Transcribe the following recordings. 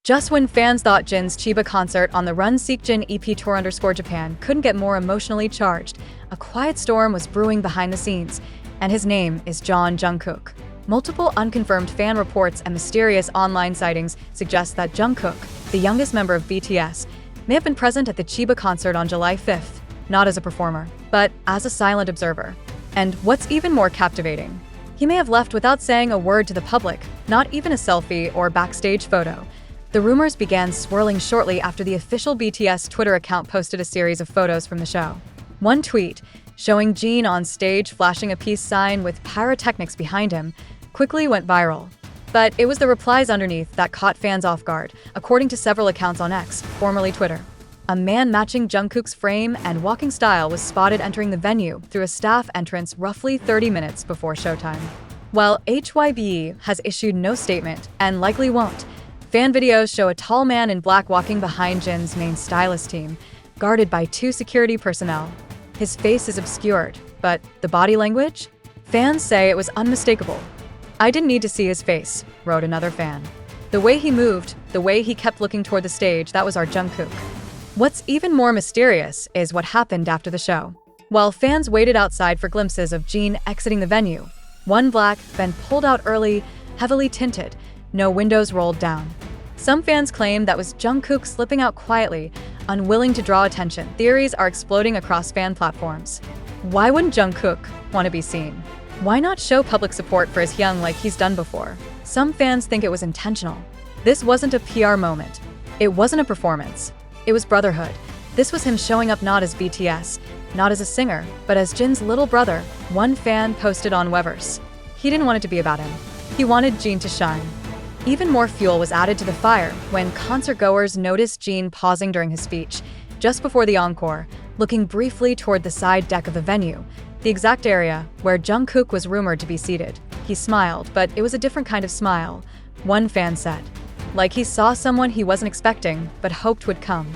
Just when fans thought Jin's Chiba concert on the Run Seokjin EP Tour Japan couldn't get more emotionally charged, a quiet storm was brewing behind the scenes, and his name is Jungkook. Multiple unconfirmed fan reports and mysterious online sightings suggest that Jungkook, the youngest member of BTS, may have been present at the Chiba concert on July 5th, not as a performer, but as a silent observer. And what's even more captivating, he may have left without saying a word to the public, not even a selfie or backstage photo. The rumors began swirling shortly after the official BTS Twitter account posted a series of photos from the show. One tweet, showing Jin on stage flashing a peace sign with pyrotechnics behind him, quickly went viral. But it was the replies underneath that caught fans off guard, according to several accounts on X, formerly Twitter. A man matching Jungkook's frame and walking style was spotted entering the venue through a staff entrance roughly 30 minutes before showtime. While HYBE has issued no statement, and likely won't, fan videos show a tall man in black walking behind Jin's main stylist team, guarded by 2 security personnel. His face is obscured, but the body language? Fans say it was unmistakable. "I didn't need to see his face," wrote another fan. "The way he moved, the way he kept looking toward the stage, that was our Jungkook." What's even more mysterious is what happened after the show. While fans waited outside for glimpses of Jin exiting the venue, one black van pulled out early, heavily tinted, no windows rolled down. Some fans claim that was Jungkook slipping out quietly, unwilling to draw attention. Theories are exploding across fan platforms. Why wouldn't Jungkook want to be seen? Why not show public support for his Hyung like he's done before? Some fans think it was intentional. This wasn't a PR moment. It wasn't a performance. It was brotherhood. This was him showing up not as BTS, not as a singer, but as Jin's little brother, one fan posted on Weverse. He didn't want it to be about him. He wanted Jin to shine. Even more fuel was added to the fire when concertgoers noticed Jin pausing during his speech, just before the encore, looking briefly toward the side deck of the venue, the exact area where Jungkook was rumored to be seated. He smiled, but it was a different kind of smile, one fan said. Like he saw someone he wasn't expecting, but hoped would come.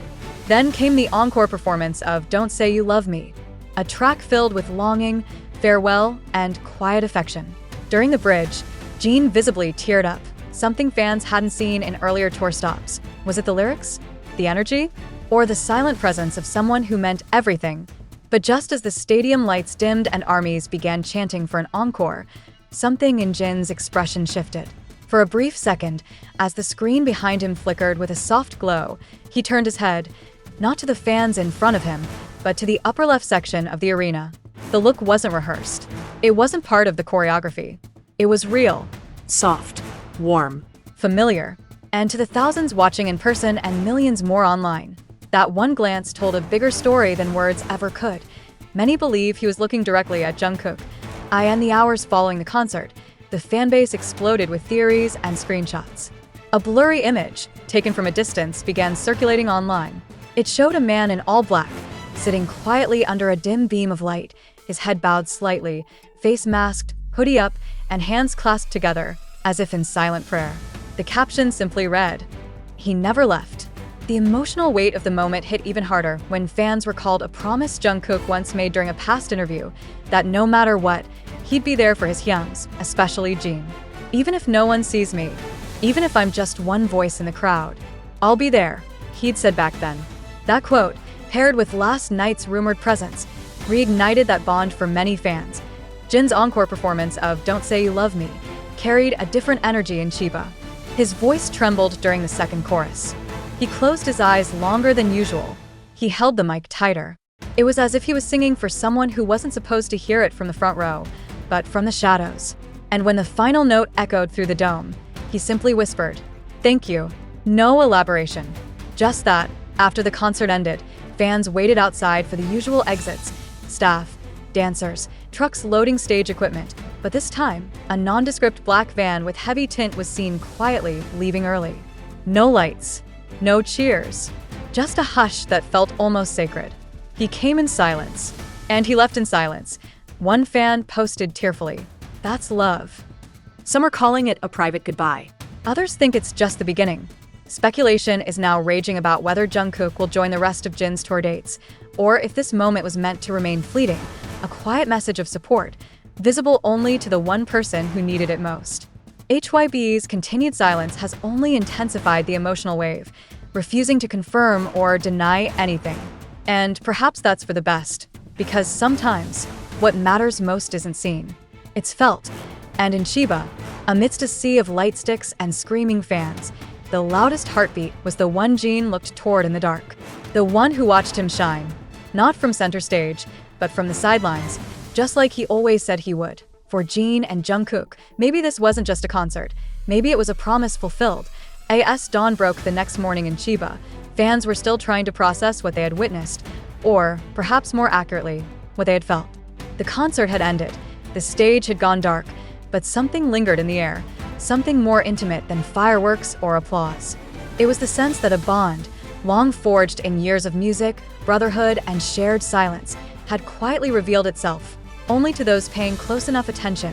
Then came the encore performance of Don't Say You Love Me, a track filled with longing, farewell, and quiet affection. During the bridge, Jin visibly teared up, something fans hadn't seen in earlier tour stops. Was it the lyrics? The energy? Or the silent presence of someone who meant everything? But just as the stadium lights dimmed and armies began chanting for an encore, something in Jin's expression shifted. For a brief second, as the screen behind him flickered with a soft glow, he turned his head, not to the fans in front of him, but to the upper left section of the arena. The look wasn't rehearsed. It wasn't part of the choreography. It was real, soft, warm, familiar, and to the thousands watching in person and millions more online, that one glance told a bigger story than words ever could. Many believe he was looking directly at Jungkook. In the hours following the concert, the fanbase exploded with theories and screenshots. A blurry image, taken from a distance, began circulating online. It showed a man in all black, sitting quietly under a dim beam of light, his head bowed slightly, face masked, hoodie up, and hands clasped together, as if in silent prayer. The caption simply read, "He never left." The emotional weight of the moment hit even harder when fans recalled a promise Jungkook once made during a past interview that no matter what, he'd be there for his Hyungs, especially Jin. "Even if no one sees me, even if I'm just one voice in the crowd, I'll be there," he'd said back then. That quote, paired with last night's rumored presence, reignited that bond for many fans. Jin's encore performance of Don't Say You Love Me carried a different energy in Chiba. His voice trembled during the second chorus. He closed his eyes longer than usual. He held the mic tighter. It was as if he was singing for someone who wasn't supposed to hear it from the front row, but from the shadows. And when the final note echoed through the dome, he simply whispered, "Thank you." No elaboration. Just that, after the concert ended, fans waited outside for the usual exits, staff, dancers, trucks loading stage equipment, but this time, a nondescript black van with heavy tint was seen quietly leaving early. No lights, no cheers, just a hush that felt almost sacred. He came in silence, and he left in silence. One fan posted tearfully, "That's love." Some are calling it a private goodbye. Others think it's just the beginning. Speculation is now raging about whether Jungkook will join the rest of Jin's tour dates, or if this moment was meant to remain fleeting, a quiet message of support, visible only to the one person who needed it most. HYBE's continued silence has only intensified the emotional wave, refusing to confirm or deny anything. And perhaps that's for the best, because sometimes what matters most isn't seen. It's felt. And in Chiba, amidst a sea of light sticks and screaming fans, the loudest heartbeat was the one Jin looked toward in the dark. The one who watched him shine. Not from center stage, but from the sidelines, just like he always said he would. For Jin and Jungkook, maybe this wasn't just a concert. Maybe it was a promise fulfilled. As dawn broke the next morning in Chiba, fans were still trying to process what they had witnessed, or, perhaps more accurately, what they had felt. The concert had ended, the stage had gone dark, but something lingered in the air, something more intimate than fireworks or applause. It was the sense that a bond, long forged in years of music, brotherhood, and shared silence, had quietly revealed itself, only to those paying close enough attention.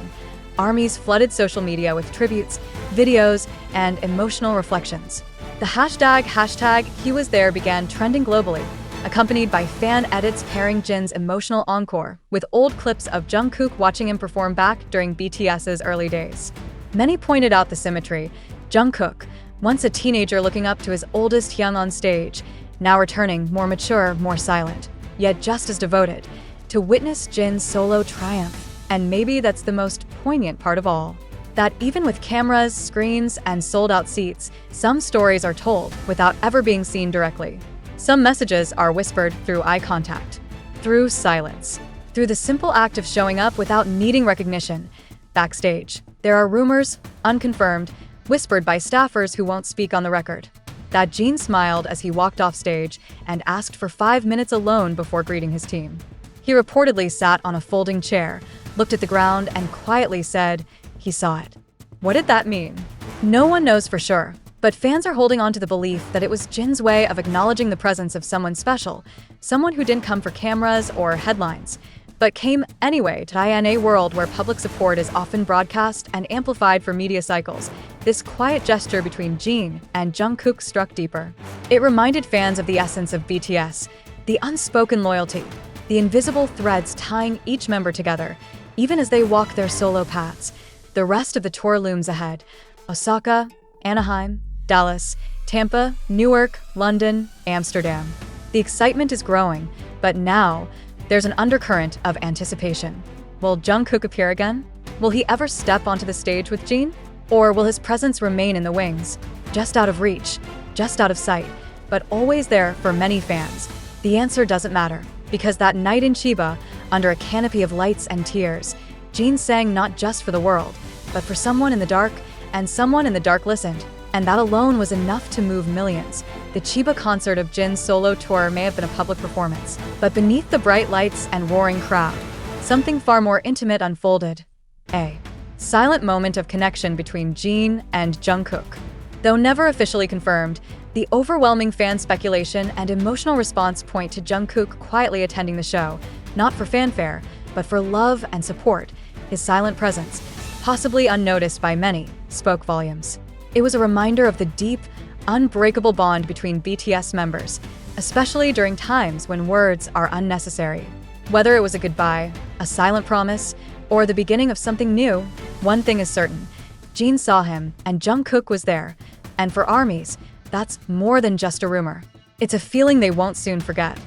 Armies flooded social media with tributes, videos, and emotional reflections. The hashtag he was there began trending globally, accompanied by fan edits pairing Jin's emotional encore with old clips of Jungkook watching him perform back during BTS's early days. Many pointed out the symmetry. Jungkook, once a teenager looking up to his oldest Hyung on stage, now returning more mature, more silent, yet just as devoted, to witness Jin's solo triumph. And maybe that's the most poignant part of all. That even with cameras, screens, and sold-out seats, some stories are told without ever being seen directly. Some messages are whispered through eye contact, through silence, through the simple act of showing up without needing recognition. Backstage, there are rumors, unconfirmed, whispered by staffers who won't speak on the record, that Jin smiled as he walked off stage and asked for 5 minutes alone before greeting his team. He reportedly sat on a folding chair, looked at the ground, and quietly said he saw it. What did that mean? No one knows for sure, but fans are holding on to the belief that it was Jin's way of acknowledging the presence of someone special, someone who didn't come for cameras or headlines, but came anyway. In a world where public support is often broadcast and amplified for media cycles, this quiet gesture between Jin and Jungkook struck deeper. It reminded fans of the essence of BTS, the unspoken loyalty, the invisible threads tying each member together, even as they walk their solo paths. The rest of the tour looms ahead. Osaka, Anaheim, Dallas, Tampa, Newark, London, Amsterdam. The excitement is growing, but now there's an undercurrent of anticipation. Will Jungkook appear again? Will he ever step onto the stage with Jin? Or will his presence remain in the wings, just out of reach, just out of sight, but always there for many fans? The answer doesn't matter, because that night in Chiba, under a canopy of lights and tears, Jin sang not just for the world, but for someone in the dark, and someone in the dark listened. And that alone was enough to move millions. The Chiba concert of Jin's solo tour may have been a public performance, but beneath the bright lights and roaring crowd, something far more intimate unfolded. A silent moment of connection between Jin and Jungkook. Though never officially confirmed, the overwhelming fan speculation and emotional response point to Jungkook quietly attending the show, not for fanfare, but for love and support. His silent presence, possibly unnoticed by many, spoke volumes. It was a reminder of the deep, unbreakable bond between BTS members, especially during times when words are unnecessary. Whether it was a goodbye, a silent promise, or the beginning of something new, one thing is certain. Jin saw him, and Jungkook was there. And for ARMYs, that's more than just a rumor. It's a feeling they won't soon forget.